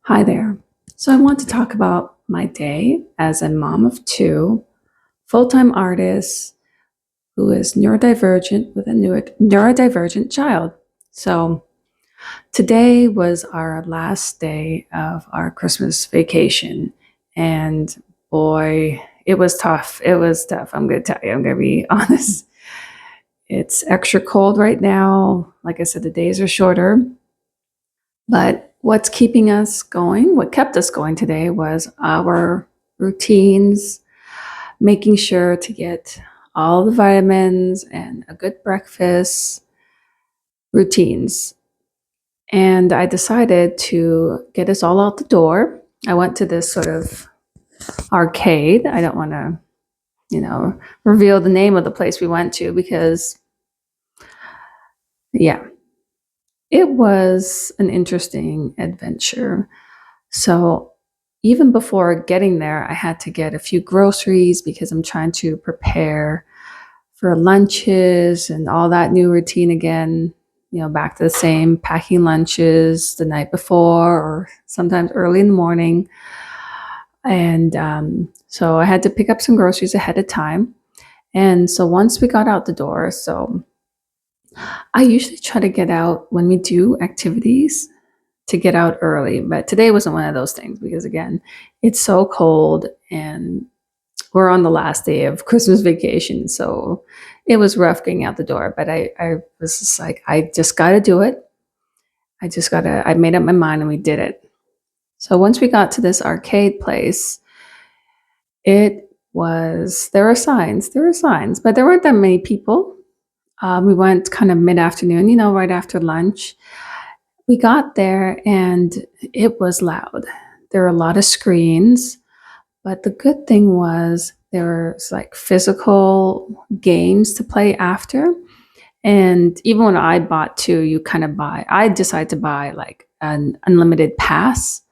Hi there. So, I want to talk about my day as a mom of two, full time artist who is neurodivergent with a neurodivergent child. So, today was our last day of our Christmas vacation. And boy, it was tough. It was tough. I'm going to tell you, I'm going to be honest. It's extra cold right now. Like I said, the days are shorter. But what's keeping us going, what kept us going today was our routines, making sure to get all the vitamins and a good breakfast routines. And I decided to get us all out the door. I went to this sort of arcade. I don't want to, reveal the name of the place we went to because, yeah, it was an interesting adventure. So even before getting there, I had to get a few groceries because I'm trying to prepare for lunches and all that new routine again. Back to the same packing lunches the night before or sometimes early in the morning. And so I had to pick up some groceries ahead of time. And so once we got out the door, so I usually try to get out when we do activities to get out early. But today wasn't one of those things because, again, it's so cold and we're on the last day of Christmas vacation. So it was rough getting out the door. But I was just like, I just got to do it. I made up my mind and we did it. So once we got to this arcade place, there were signs, but there weren't that many people. We went kind of mid afternoon, right after lunch. We got there and it was loud. There were a lot of screens, but the good thing was there was like physical games to play after. And even when I bought two, I decided to buy like an unlimited pass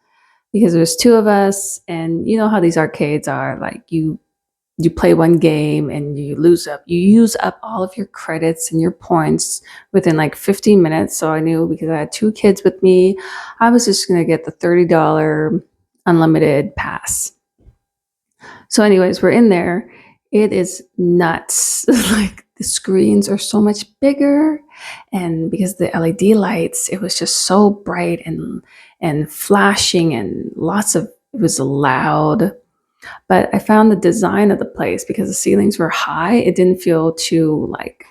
because there was two of us. And you know how these arcades are, like you play one game and you use up all of your credits and your points within like 15 minutes. So I knew, because I had two kids with me, I was just going to get the $30 unlimited pass. So anyways, we're in there. It is nuts. Like the screens are so much bigger, and because the LED lights, it was just so bright and flashing and it was loud. But I found the design of the place, because the ceilings were high, it didn't feel too like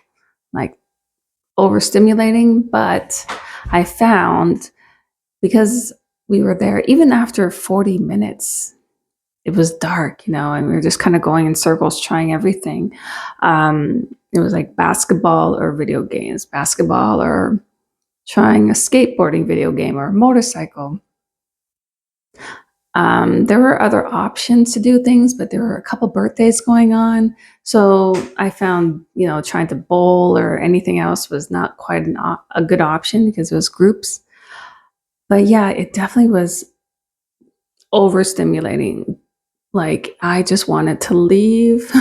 overstimulating. But I found, because we were there even after 40 minutes, it was dark, and we were just kind of going in circles trying everything. It was like basketball or video games, basketball or trying a skateboarding video game or a motorcycle. There were other options to do things, but there were a couple birthdays going on. So I found, trying to bowl or anything else was not quite a good option because it was groups. But yeah, it definitely was overstimulating. Like, I just wanted to leave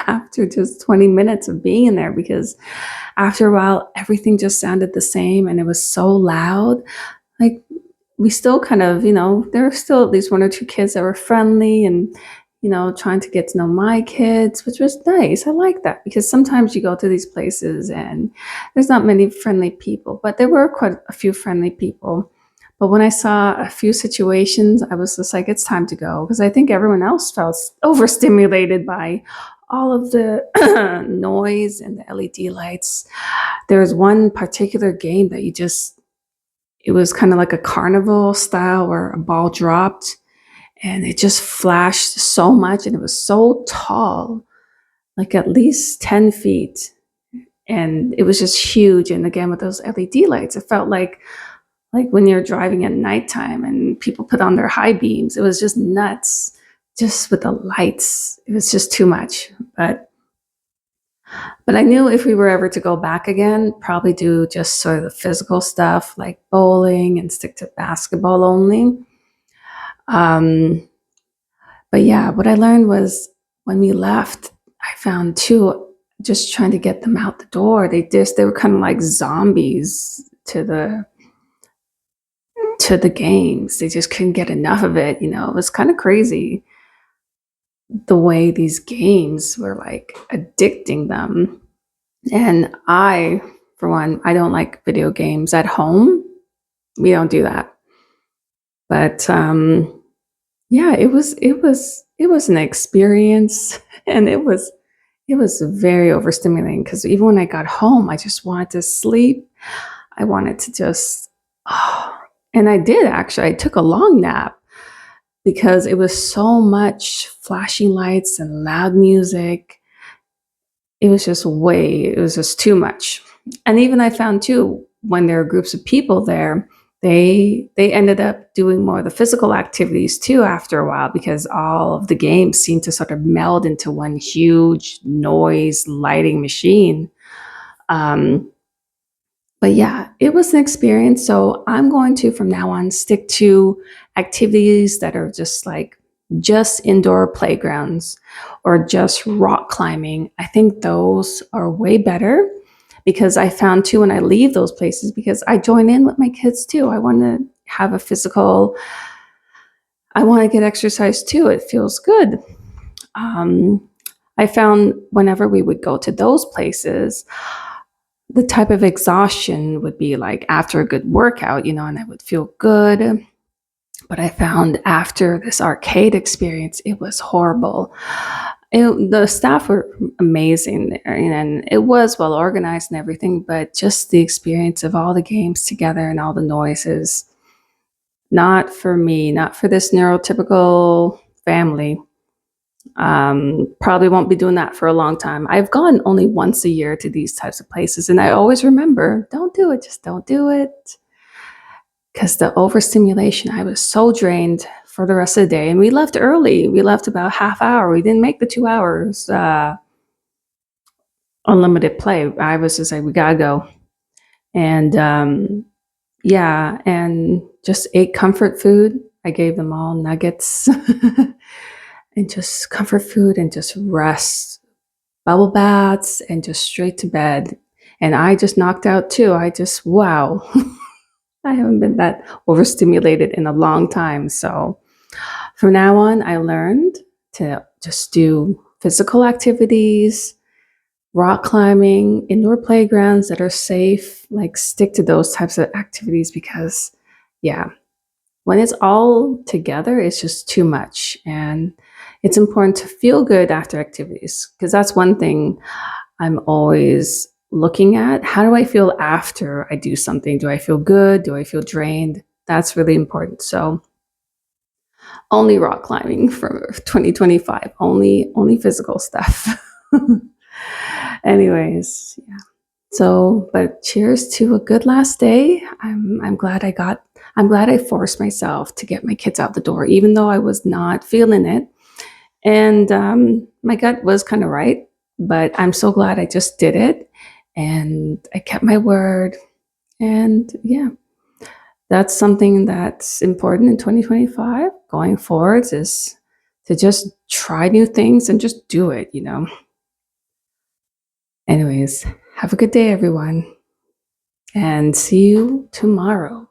after just 20 minutes of being in there, because after a while, everything just sounded the same and it was so loud. Like, we still kind of, there were still at least one or two kids that were friendly and, trying to get to know my kids, which was nice. I like that, because sometimes you go to these places and there's not many friendly people, but there were quite a few friendly people. But when I saw a few situations, I was just like, it's time to go, because I think everyone else felt overstimulated by all of the noise and the LED lights. There was one particular game that it was kind of like a carnival style where a ball dropped and it just flashed so much, and it was so tall, like at least 10 feet. And it was just huge. And again, with those LED lights, it felt like when you're driving at nighttime and people put on their high beams. It was just nuts, just with the lights. It was just too much. But I knew if we were ever to go back again, probably do just sort of the physical stuff like bowling and stick to basketball only. Um, but yeah, what I learned was, when we left, I found two, just trying to get them out the door. They were kind of like zombies to the to the games. They just couldn't get enough of it. It was kind of crazy the way these games were like addicting them. And I, for one, I don't like video games at home. We don't do that. But yeah, it was an experience, and it was very overstimulating because even when I got home, I just wanted to sleep. I wanted to just, oh, and I did actually. I took a long nap because it was so much flashing lights and loud music. It was just too much. And even I found too, when there are groups of people there, they ended up doing more of the physical activities too after a while because all of the games seemed to sort of meld into one huge noise lighting machine. Um, but yeah, it was an experience. So I'm going to, from now on, stick to activities that are just indoor playgrounds or just rock climbing. I think those are way better because I found too when I leave those places, because I join in with my kids too. I want to have a physical, I want to get exercise too. It feels good. Um, I found whenever we would go to those places, the type of exhaustion would be like after a good workout, and I would feel good. But I found after this arcade experience, it was horrible. The staff were amazing there, and it was well organized and everything, but just the experience of all the games together and all the noises, not for me, not for this neurotypical family. Probably won't be doing that for a long time. I've gone only once a year to these types of places, and I always remember, don't do it, just don't do it. Because the overstimulation, I was so drained for the rest of the day. And we left early. We left about half hour. We didn't make the 2 hours unlimited play. I was just like, we gotta go. And yeah, and just ate comfort food. I gave them all nuggets and just comfort food and just rest, bubble baths, and just straight to bed. And I just knocked out too. Wow. I haven't been that overstimulated in a long time. So from now on, I learned to just do physical activities, rock climbing, indoor playgrounds that are safe, like stick to those types of activities because, yeah, when it's all together, it's just too much. And it's important to feel good after activities because that's one thing I'm always looking at. How do I feel after I do something? Do I feel good? Do I feel drained? That's really important. So only rock climbing for 2025. Only physical stuff. Anyways, yeah. So, but cheers to a good last day. I'm glad I forced myself to get my kids out the door, even though I was not feeling it. And my gut was kind of right, but I'm so glad I just did it and I kept my word. And yeah, that's something that's important in 2025 going forwards, is to just try new things and just do it. Anyways, have a good day, everyone, and see you tomorrow.